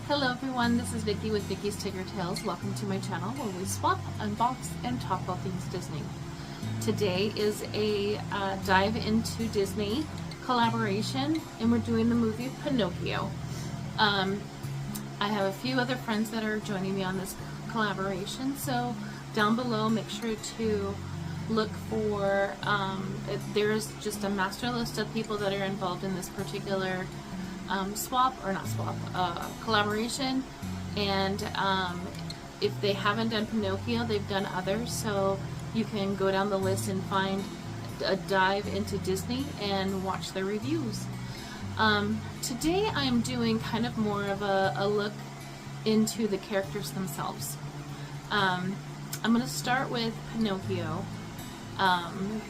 Hello everyone, this is Vicki with Vicki's Tigger Tales. Welcome to my channel where we swap, unbox, and talk about things Disney. Today is a dive into Disney collaboration, and we're doing the movie Pinocchio. I have a few other friends that are joining me on this collaboration, so down below make sure to look for, there's just a master list of people that are involved in this particular collaboration, and if they haven't done Pinocchio, they've done others, so you can go down the list and find a dive into Disney and watch their reviews. Today I'm doing kind of more of a look into the characters themselves. I'm going to start with Pinocchio,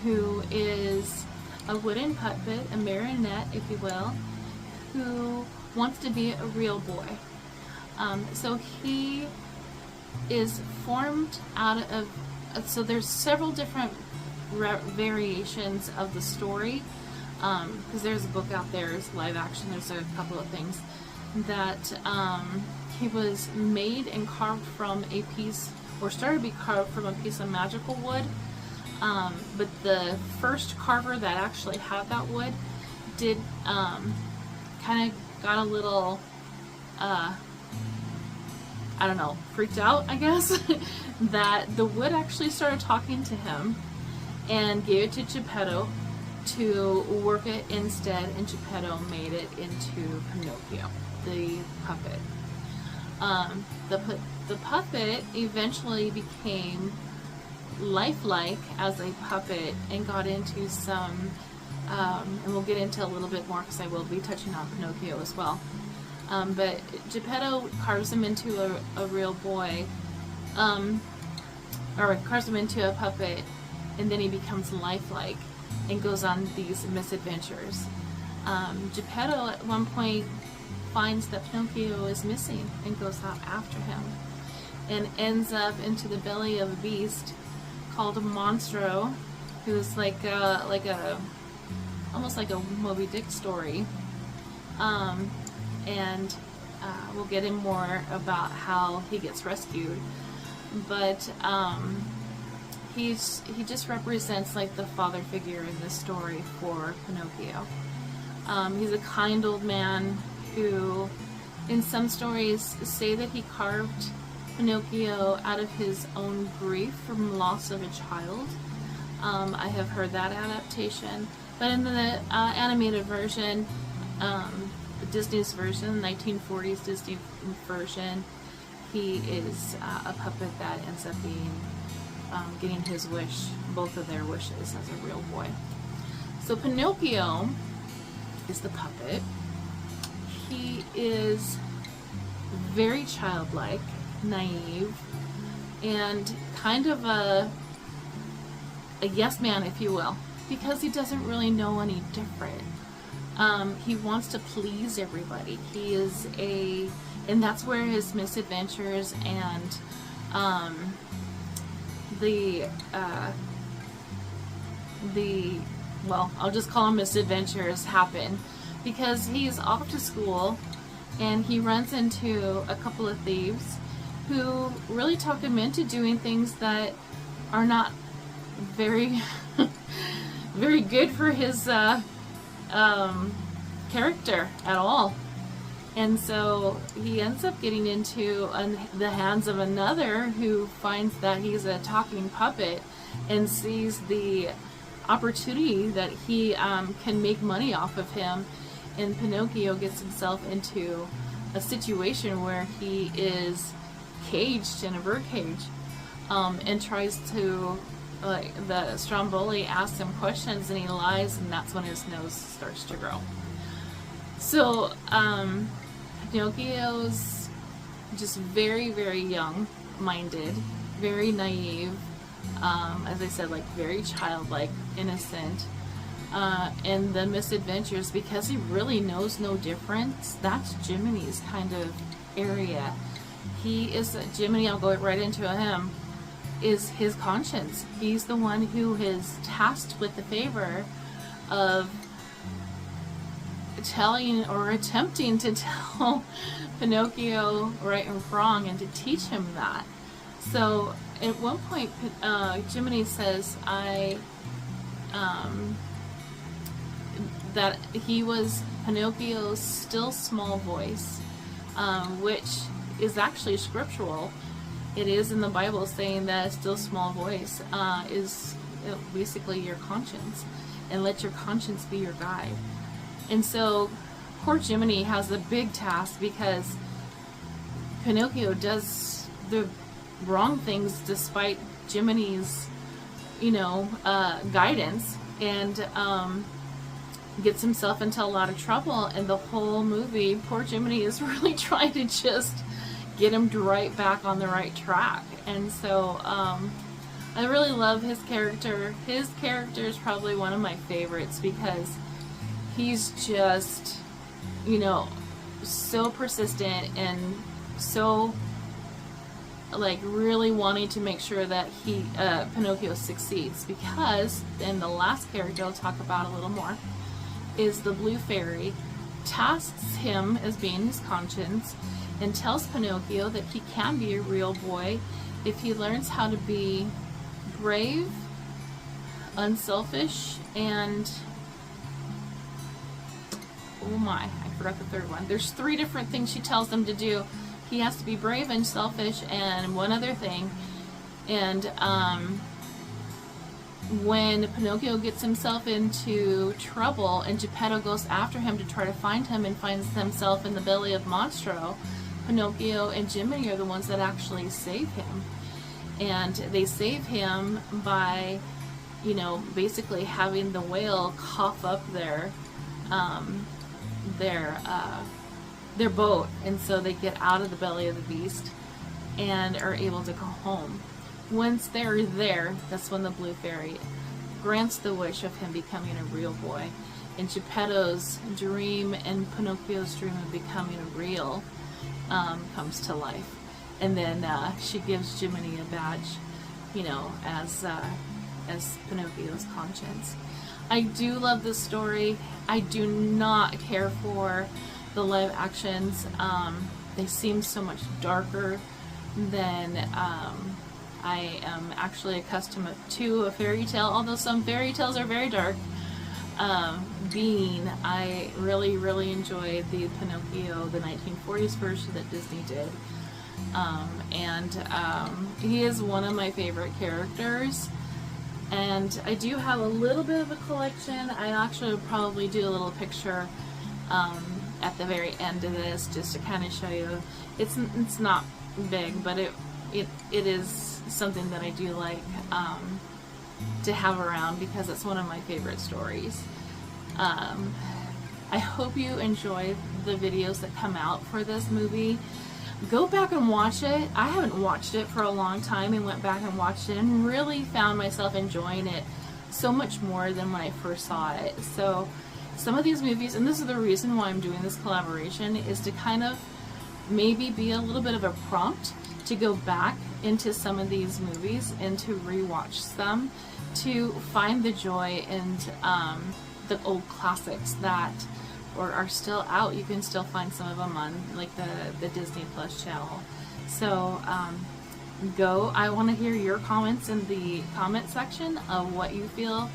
who is a wooden puppet, a marionette if you will, who wants to be a real boy. So he is formed out of, so there's several different variations of the story, because there's a book out there, there's live action, there's a couple of things that he was made and carved from a piece, or started to be carved from a piece of magical wood, but the first carver that actually had that wood did kind of got a little, I don't know, freaked out, I guess, that the wood actually started talking to him and gave it to Geppetto to work it instead, and Geppetto made it into Pinocchio, the puppet. The puppet eventually became lifelike as a puppet and got into some, and we'll get into a little bit more because I will be touching on Pinocchio as well. But Geppetto carves him into a real boy, or carves him into a puppet, and then he becomes lifelike and goes on these misadventures. Geppetto at one point finds that Pinocchio is missing and goes out after him and ends up into the belly of a beast called a Monstro, who's like a almost like a Moby Dick story, and we'll get in more about how he gets rescued, but he just represents like the father figure in this story for Pinocchio. He's a kind old man who, in some stories, say that he carved Pinocchio out of his own grief from loss of a child. I have heard that adaptation, but in the animated version, Disney's version, 1940s Disney version, he is a puppet that ends up being getting his wish, both of their wishes, as a real boy. So Pinocchio is the puppet. He is very childlike, naive, and kind of a yes man, if you will, because he doesn't really know any different. He wants to please everybody. He is and that's where his misadventures and well, I'll just call them misadventures happen, because he's off to school and he runs into a couple of thieves who really talk him into doing things that are not very very good for his character at all. And so he ends up getting into the hands of another who finds that he's a talking puppet and sees the opportunity that he can make money off of him, and Pinocchio gets himself into a situation where he is caged in a birdcage, and tries to, the Stromboli asks him questions and he lies, and that's when his nose starts to grow. So Pinocchio's just very, very young-minded, very naive, as I said, like very childlike, innocent, and the misadventures, because he really knows no difference. That's Jiminy's kind of area. He is Jiminy, I'll go right into him, is his conscience. He's the one who is tasked with the favor of telling or attempting to tell Pinocchio right and wrong and to teach him that. So at one point, Jiminy says, that he was Pinocchio's still small voice, which is actually scriptural. It is in the Bible saying that a still small voice is basically your conscience, and let your conscience be your guide. And so poor Jiminy has a big task because Pinocchio does the wrong things despite Jiminy's, guidance, and gets himself into a lot of trouble. And the whole movie, poor Jiminy is really trying to just get him right back on the right track. And so I really love his character. His character is probably one of my favorites because he's just, so persistent and so really wanting to make sure that Pinocchio succeeds, because, and the last character I'll talk about a little more, is the Blue Fairy tasks him as being his conscience and tells Pinocchio that he can be a real boy if he learns how to be brave, unselfish, and oh my, I forgot the third one. There's 3 different things she tells him to do. He has to be brave and selfish and one other thing. And when Pinocchio gets himself into trouble and Geppetto goes after him to try to find him and finds himself in the belly of Monstro, Pinocchio and Jiminy are the ones that actually save him. And they save him by, basically having the whale cough up their boat, and so they get out of the belly of the beast and are able to go home. Once they're there, that's when the Blue Fairy grants the wish of him becoming a real boy, and Geppetto's dream and Pinocchio's dream of becoming real comes to life. And then she gives Jiminy a badge, as Pinocchio's conscience. I do love this story. I do not care for the live actions. They seem so much darker than I am actually accustomed to a fairy tale, although some fairy tales are very dark. I really enjoyed the Pinocchio, the 1940s version that Disney did. He is one of my favorite characters. And I do have a little bit of a collection. I actually would probably do a little picture at the very end of this, just to kind of show you. It's not big, but it is something that I do like to have around because it's one of my favorite stories. I hope you enjoy the videos that come out for this movie. Go back and watch it. I haven't watched it for a long time, and went back and watched it and really found myself enjoying it so much more than when I first saw it. So some of these movies, and this is the reason why I'm doing this collaboration, is to kind of maybe be a little bit of a prompt to go back into some of these movies and to rewatch them, to find the joy in the old classics that are still out. You can still find some of them on like the Disney Plus channel. So I want to hear your comments in the comment section of what you feel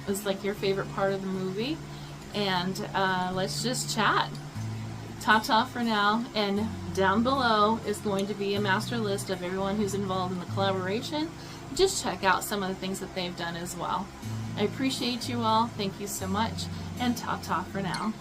was like your favorite part of the movie, and let's just chat. Ta-ta for now, and down below is going to be a master list of everyone who's involved in the collaboration. Just check out some of the things that they've done as well. I appreciate you all. Thank you so much, and ta-ta for now.